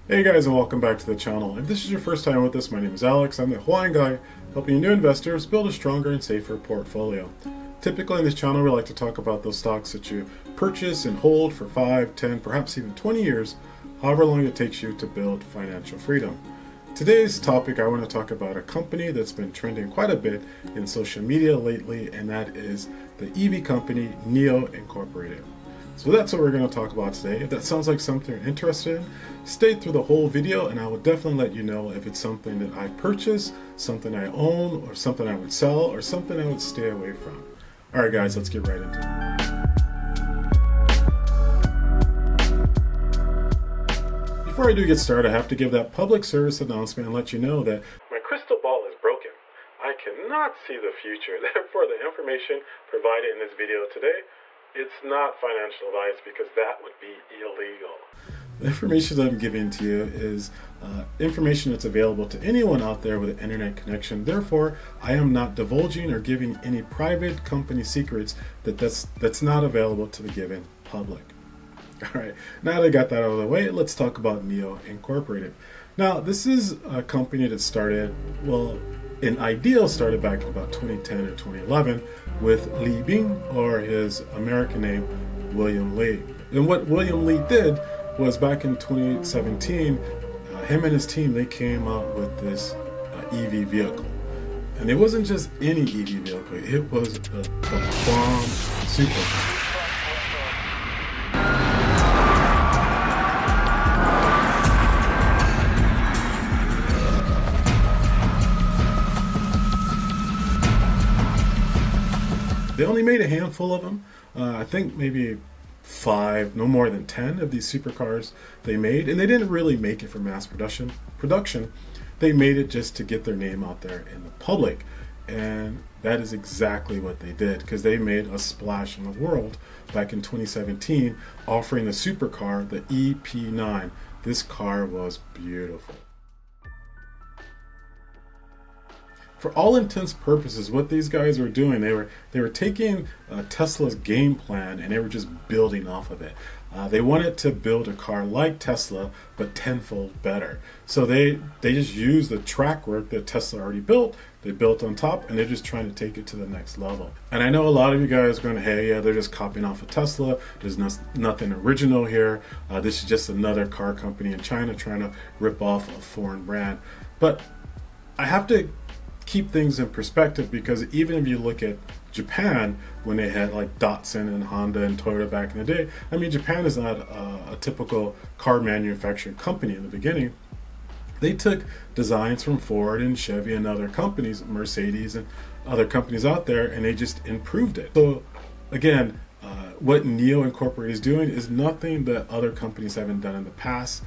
Hey guys, and welcome back to the channel. If this is your first time with us, my name is Alex. I'm the Hawaiian guy helping new investors build a stronger and safer portfolio. Typically in this channel we like to talk about those stocks that you purchase and hold for 5, 10, perhaps even 20 years, however long it takes you to build financial freedom. Today's topic, I want to talk about a company that's been trending quite a bit in social media lately, and that is the EV company NIO Incorporated. So that's what we're going to talk about today. If that sounds like something you're interested in, stay through the whole video and I will definitely let you know if it's something that I purchase, something I own, or something I would sell, or something I would stay away from. Alright guys, let's get right into it. Before I do get started, I have to give that public service announcement and let you know that my crystal ball is broken. I cannot see the future. Therefore, the information provided in this video today, it's not financial advice because that would be illegal. The information that I'm giving to you is information that's available to anyone out there with an internet connection. Therefore, I am not divulging or giving any private company secrets that's not available to the given public. All right, now that I got that out of the way, let's talk about NIO Incorporated. Now, this is a company that started, well, in ideal started back in about 2010 or 2011 with Li Bing, or his American name, William Li. And what William Li did was back in 2017, him and his team, they came out with this EV vehicle. And it wasn't just any EV vehicle, it was the bomb supercar. They only made a handful of them. I think maybe 5, no more than 10 of these supercars they made, and they didn't really make it for mass production. They made it just to get their name out there in the public, and that is exactly what they did, because they made a splash in the world back in 2017, offering the supercar, the EP9. This car was beautiful. For all intents and purposes, what these guys were doing, they were taking Tesla's game plan and they were just building off of it. They wanted to build a car like Tesla, but tenfold better. So they just used the track work that Tesla already built. They built on top, and they're just trying to take it to the next level. And I know a lot of you guys are going, hey, yeah, they're just copying off of Tesla. There's nothing original here. This is just another car company in China trying to rip off a foreign brand. But I have to keep things in perspective, because even if you look at Japan, when they had like Datsun and Honda and Toyota back in the day, I mean, Japan is not a typical car manufacturing company in the beginning. They took designs from Ford and Chevy and other companies, Mercedes and other companies out there, and they just improved it. So again, what NIO Incorporated is doing is nothing that other companies haven't done in the past.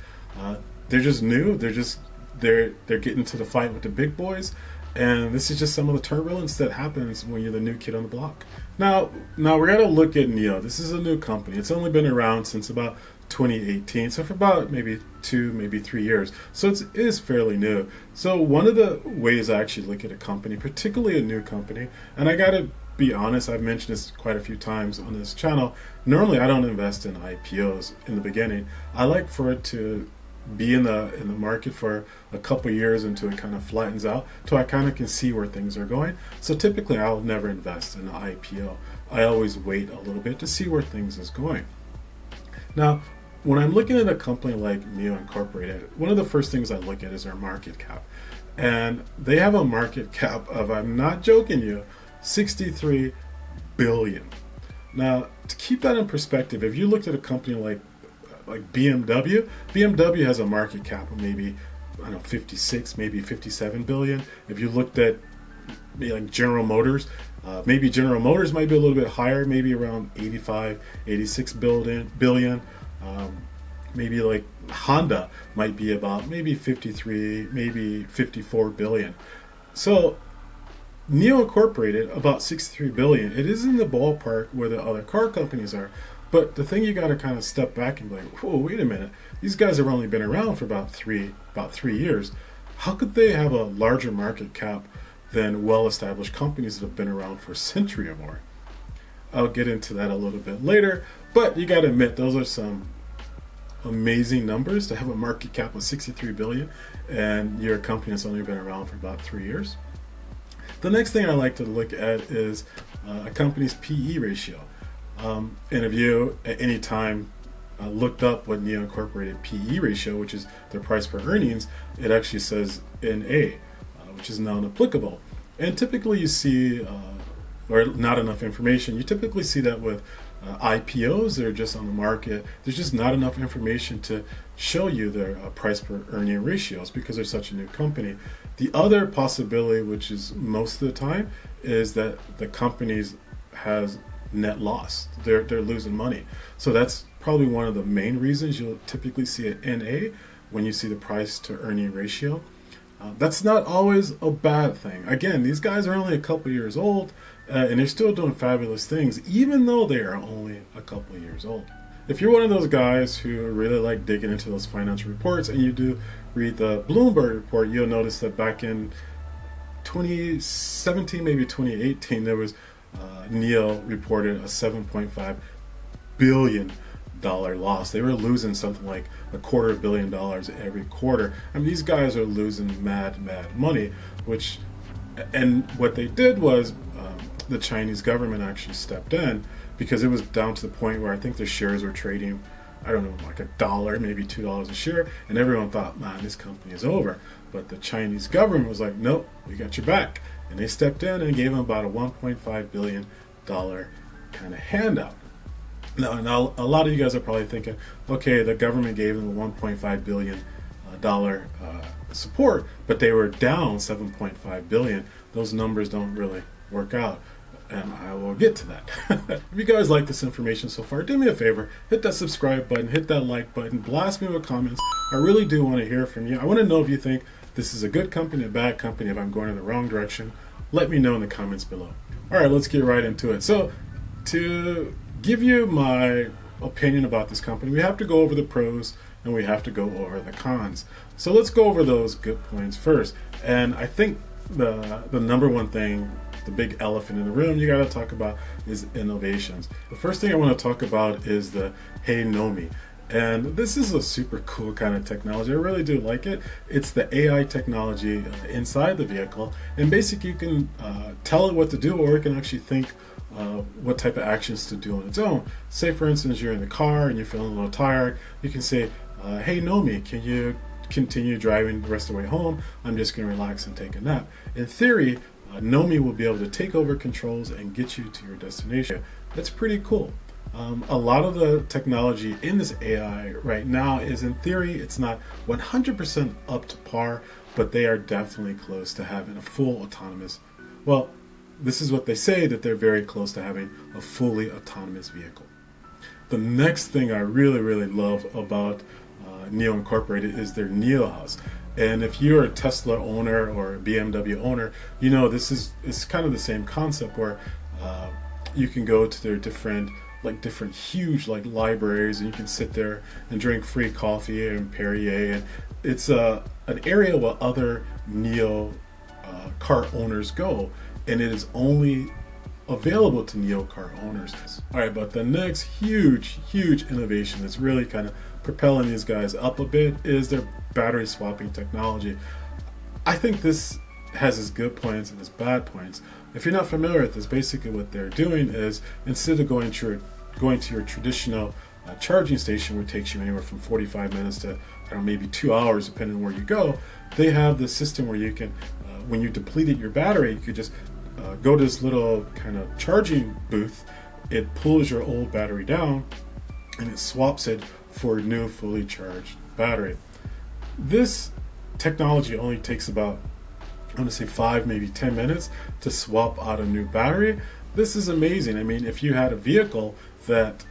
They're just new. They're getting to the fight with the big boys. And this is just some of the turbulence that happens when you're the new kid on the block. Now we're going to look at NIO. This is a new company. It's only been around since about 2018, so for about maybe 2, maybe 3 years. So it is fairly new. So one of the ways I actually look at a company, particularly a new company, and I got to be honest, I've mentioned this quite a few times on this channel. Normally, I don't invest in IPOs in the beginning. I like for it to be in the market for a couple years until it kind of flattens out, till I kind of can see where things are going. So typically I'll never invest in an IPO. I always wait a little bit to see where things is going. Now, when I'm looking at a company like NIO Incorporated, one of the first things I look at is their market cap. And they have a market cap of, I'm not joking you, 63 billion. Now, to keep that in perspective, if you looked at a company like BMW has a market cap of maybe, I don't know, 56, maybe 57 billion. If you looked at like General Motors, maybe General Motors might be a little bit higher, maybe around 85, 86 billion. Maybe like Honda might be about maybe 53, maybe 54 billion. So NIO Incorporated, about 63 billion. It is in the ballpark where the other car companies are. But the thing you got to kind of step back and be like, whoa, wait a minute. These guys have only been around for about three years. How could they have a larger market cap than well-established companies that have been around for a century or more? I'll get into that a little bit later, but you got to admit those are some amazing numbers to have a market cap of 63 billion and you're a company that's only been around for about 3 years. The next thing I like to look at is a company's PE ratio. And if you at any time looked up what NIO Incorporated PE ratio, which is their price per earnings, it actually says NA, which is non-applicable. And typically you see, or not enough information, you typically see that with IPOs that are just on the market. There's just not enough information to show you their price per earning ratios because they're such a new company. The other possibility, which is most of the time, is that the company's has net loss. They're losing money. So that's probably one of the main reasons you'll typically see an NA when you see the price to earning ratio. That's not always a bad thing. Again, these guys are only a couple years old and they're still doing fabulous things, even though they are only a couple years old. If you're one of those guys who really like digging into those financial reports and you do read the Bloomberg report, you'll notice that back in 2017, maybe 2018, there was NIO reported a $7.5 billion loss. They were losing something like $250 million every quarter. I mean, these guys are losing mad money, and what they did was the Chinese government actually stepped in because it was down to the point where I think their shares were trading, I don't know, like $1, maybe $2 a share, and everyone thought, man, this company is over. But the Chinese government was like, nope, we got your back. And they stepped in and gave them about a $1.5 billion kind of handout. Now, a lot of you guys are probably thinking, okay, the government gave them a $1.5 billion support, but they were down $7.5 billion. Those numbers don't really work out, and I will get to that. If you guys like this information so far, do me a favor, hit that subscribe button, hit that like button, blast me with comments. I really do want to hear from you. I want to know if you think this is a good company, a bad company, if I'm going in the wrong direction. Let me know in the comments below. All right, let's get right into it. So, to give you my opinion about this company, we have to go over the pros and we have to go over the cons. So let's go over those good points first. And I think the number one thing, the big elephant in the room you got to talk about is innovations. The first thing I want to talk about is the Hey Nomi. And this is a super cool kind of technology. I really do like it. It's the AI technology inside the vehicle. And basically you can tell it what to do, or it can actually think what type of actions to do on its own. Say, for instance, you're in the car and you're feeling a little tired. You can say, hey, Nomi, can you continue driving the rest of the way home? I'm just going to relax and take a nap. In theory, Nomi will be able to take over controls and get you to your destination. That's pretty cool. A lot of the technology in this AI right now is, in theory, it's not 100% up to par, but they are definitely close to having a full autonomous, well, this is what they say, that they're very close to having a fully autonomous vehicle. The next thing I really love about NIO Incorporated is their NIO House. And if you're a Tesla owner or a BMW owner, you know it's kind of the same concept where you can go to their different huge libraries, and you can sit there and drink free coffee and Perrier, and it's an area where other NIO car owners go, and it is only available to NIO car owners. All right, but the next huge innovation that's really kind of propelling these guys up a bit is their battery swapping technology. I think this has its good points and its bad points. If you're not familiar with this, basically what they're doing is, instead of going to your traditional charging station, which takes you anywhere from 45 minutes to maybe 2 hours, depending on where you go, they have this system where you can, when you depleted your battery, you could just go to this little kind of charging booth. It pulls your old battery down and it swaps it for a new fully charged battery. This technology only takes about, I want to say 5, maybe 10 minutes to swap out a new battery. This is amazing. I mean, if you had a vehicle that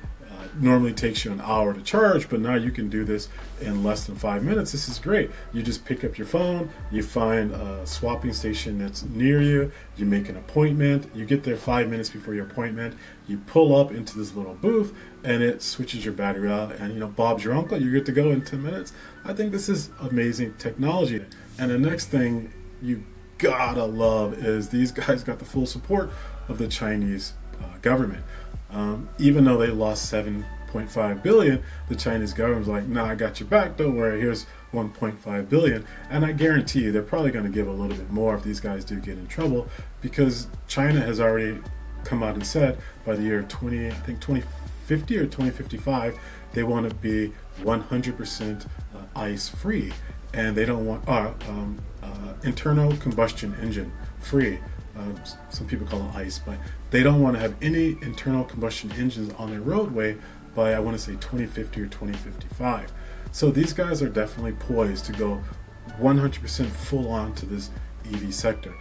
normally takes you an hour to charge, but now you can do this in less than 5 minutes, this is great. You just pick up your phone, you find a swapping station that's near you, you make an appointment, you get there 5 minutes before your appointment, you pull up into this little booth, and it switches your battery out, and Bob's your uncle, you're good to go in 10 minutes. I think this is amazing technology. And the next thing you gotta love is these guys got the full support of the Chinese government. Even though they lost $7.5 1.5 billion, the Chinese government's like, nah, I got your back, don't worry, here's 1.5 billion. And I guarantee you they're probably going to give a little bit more if these guys do get in trouble, because China has already come out and said by the year 2050 or 2055 they want to be 100% ICE free, and they don't want internal combustion engine free. Some people call it ICE, but they don't want to have any internal combustion engines on their roadway by, I want to say, 2050 or 2055. So these guys are definitely poised to go 100% full on to this EV sector.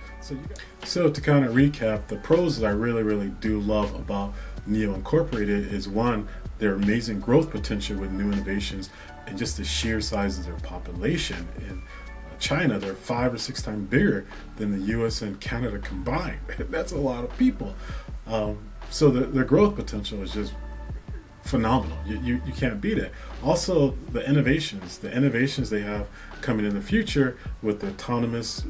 So to kind of recap, the pros that I really do love about NIO Incorporated is, one, their amazing growth potential with new innovations and just the sheer size of their population. In China, they're 5 or 6 times bigger than the US and Canada combined. That's a lot of people. So their growth potential is just phenomenal. You can't beat it. Also, the innovations they have coming in the future with the autonomous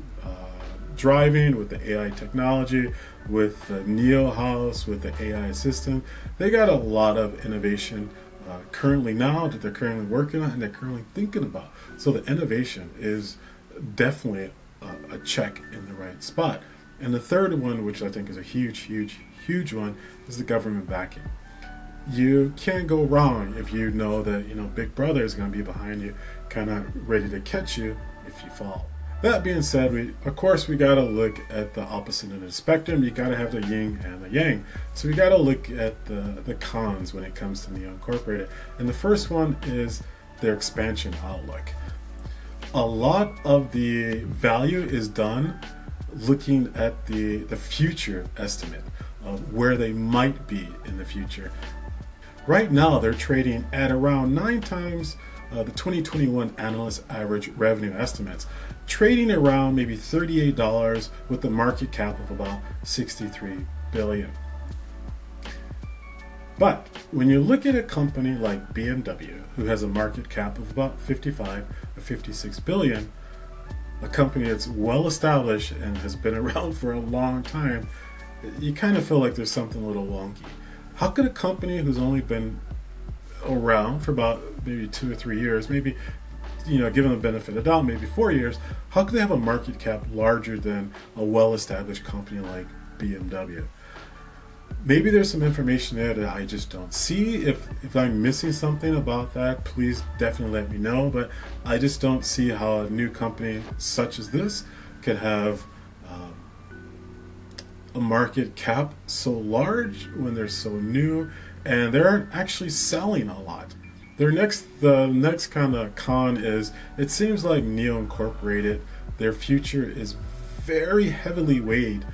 driving, with the AI technology, with the NIO House, with the AI assistant. They got a lot of innovation currently now that they're currently working on and they're currently thinking about. So the innovation is definitely a check in the right spot. And the third one, which I think is a huge one, is the government backing. You can't go wrong if you know that Big Brother is going to be behind you, kind of ready to catch you if you fall. That being said, we got to look at the opposite end of the spectrum. You got to have the yin and the yang. So we got to look at the cons when it comes to NIO Incorporated. And the first one is their expansion outlook. A lot of the value is done looking at the future estimate of where they might be in the future. Right now, they're trading at around 9 times the 2021 analyst average revenue estimates, trading around maybe $38 with a market cap of about $63 billion. But when you look at a company like BMW, who has a market cap of about 55 or 56 billion, a company that's well established and has been around for a long time, you kind of feel like there's something a little wonky. How could a company who's only been around for about maybe 2 or 3 years, maybe, given the benefit of the doubt, maybe 4 years, how could they have a market cap larger than a well-established company like BMW? Maybe there's some information there that I just don't see. If I'm missing something about that, please definitely let me know. But I just don't see how a new company such as this could have a market cap so large when they're so new and they aren't actually selling a lot. The next kind of con is, it seems like NIO Incorporated, their future is very heavily weighed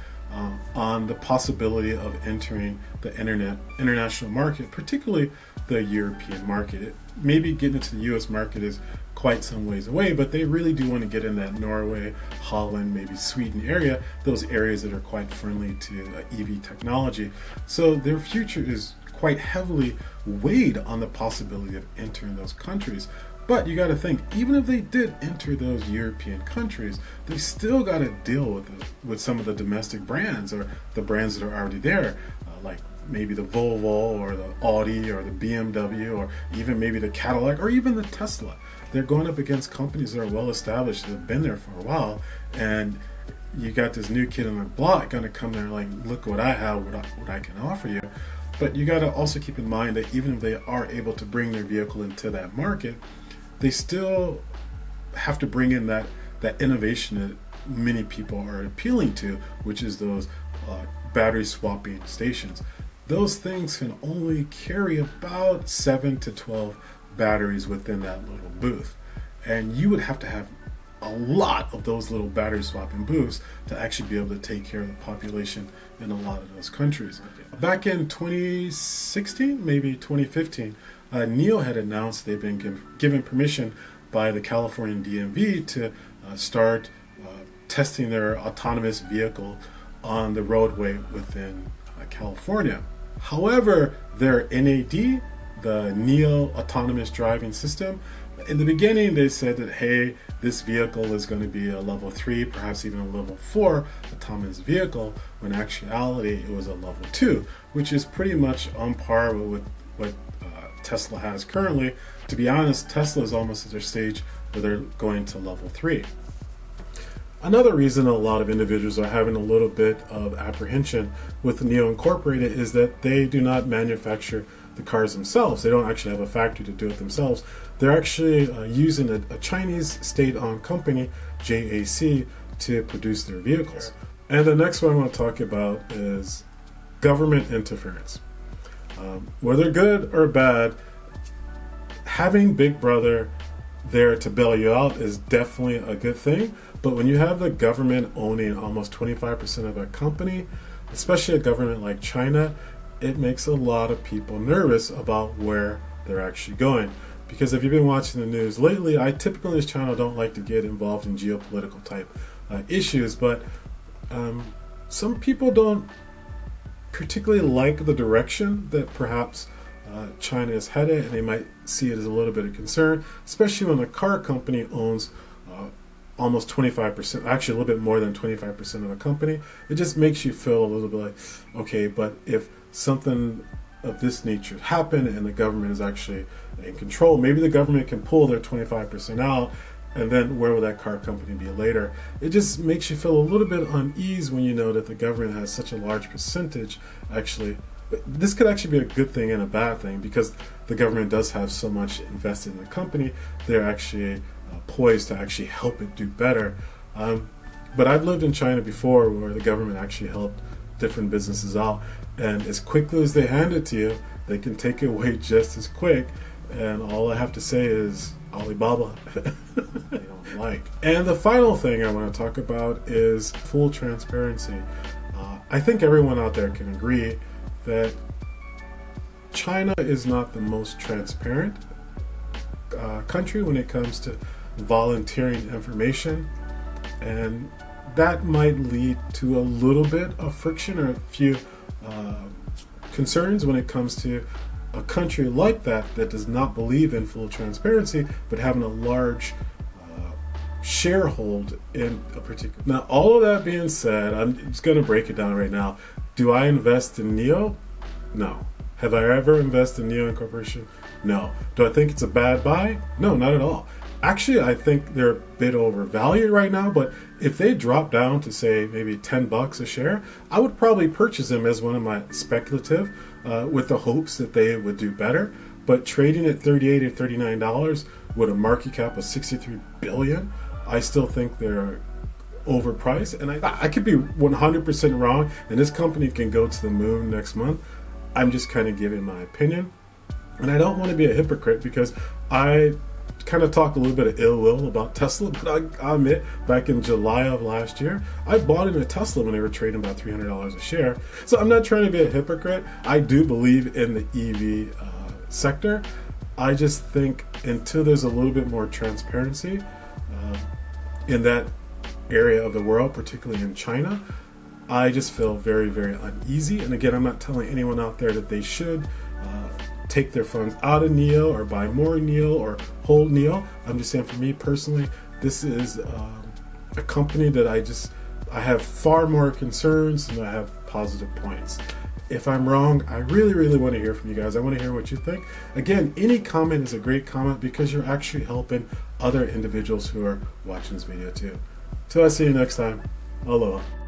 on the possibility of entering the international market, particularly the European market. Maybe getting into the US market is quite some ways away, but they really do want to get in that Norway, Holland, maybe Sweden area, those areas that are quite friendly to EV technology. So their future is quite heavily weighed on the possibility of entering those countries. But you got to think, even if they did enter those European countries, they still got to deal with some of the domestic brands or the brands that are already there, like maybe the Volvo or the Audi or the BMW or even maybe the Cadillac or even the Tesla. They're going up against companies that are well established, that have been there for a while, and you got this new kid on the block going to come there like, look what I have, what I can offer you. But you got to also keep in mind that even if they are able to bring their vehicle into that market, they still have to bring in that innovation that many people are appealing to, which is those battery swapping stations. Those things can only carry about 7 to 12 batteries within that little booth. And you would have to have a lot of those little battery swapping booths to actually be able to take care of the population in a lot of those countries. Back in 2016, maybe 2015, NIO had announced they've been given permission by the California DMV to start testing their autonomous vehicle on the roadway within California. However, their NAD, the NIO Autonomous Driving System, in the beginning they said that, hey, this vehicle is going to be a level 3, perhaps even a level 4 autonomous vehicle, when in actuality it was a level 2, which is pretty much on par with what Tesla has currently. To be honest, Tesla is almost at their stage where they're going to level 3. Another reason a lot of individuals are having a little bit of apprehension with NIO Incorporated is that they do not manufacture the cars themselves. They don't actually have a factory to do it themselves. They're actually using a Chinese state-owned company, JAC, to produce their vehicles. And the next one I want to talk about is government interference. Whether good or bad, having Big Brother there to bail you out is definitely a good thing. But when you have the government owning almost 25% of a company, especially a government like China, it makes a lot of people nervous about where they're actually going. Because if you've been watching the news lately, I typically on this channel don't like to get involved in geopolitical type issues, but some people don't particularly like the direction that perhaps China is headed, and they might see it as a little bit of concern, especially when a car company owns almost 25%, actually a little bit more than 25% of a company. It just makes you feel a little bit like, okay, but if something of this nature happen and the government is actually in control, maybe the government can pull their 25% out, and then where will that car company be later? It just makes you feel a little bit unease when you know that the government has such a large percentage. Actually, this could actually be a good thing and a bad thing, because the government does have so much invested in the company. They're actually poised to actually help it do better. But I've lived in China before where the government actually helped different businesses out, and as quickly as they hand it to you, they can take it away just as quick. And all I have to say is Alibaba. They don't like. And the final thing I want to talk about is full transparency. I think everyone out there can agree that China is not the most transparent country when it comes to volunteering information, and that might lead to a little bit of friction or a few concerns when it comes to a country like that does not believe in full transparency, but having a large sharehold in a particular. Now, all of that being said, I'm just going to break it down right now. Do I invest in NIO? No. Have I ever invested in NIO Incorporation? No. Do I think it's a bad buy? No, not at all. Actually, I think they're a bit overvalued right now, but if they drop down to say maybe $10 a share, I would probably purchase them as one of my speculative with the hopes that they would do better. But trading at $38 or $39 with a market cap of $63 billion, I still think they're overpriced. And I could be 100% wrong, and this company can go to the moon next month. I'm just kind of giving my opinion. And I don't want to be a hypocrite, because I kind of talk a little bit of ill will about Tesla, but I admit back in July of last year, I bought in a Tesla when they were trading about $300 a share. So I'm not trying to be a hypocrite. I do believe in the EV sector. I just think until there's a little bit more transparency in that area of the world, particularly in China, I just feel very, very uneasy. And again, I'm not telling anyone out there that they should take their funds out of NIO or buy more NIO or hold NIO. I'm just saying, for me personally, this is a company that I have far more concerns than I have positive points. If I'm wrong, I really, really want to hear from you guys. I want to hear what you think. Again, any comment is a great comment, because you're actually helping other individuals who are watching this video too. Till I see you next time, aloha.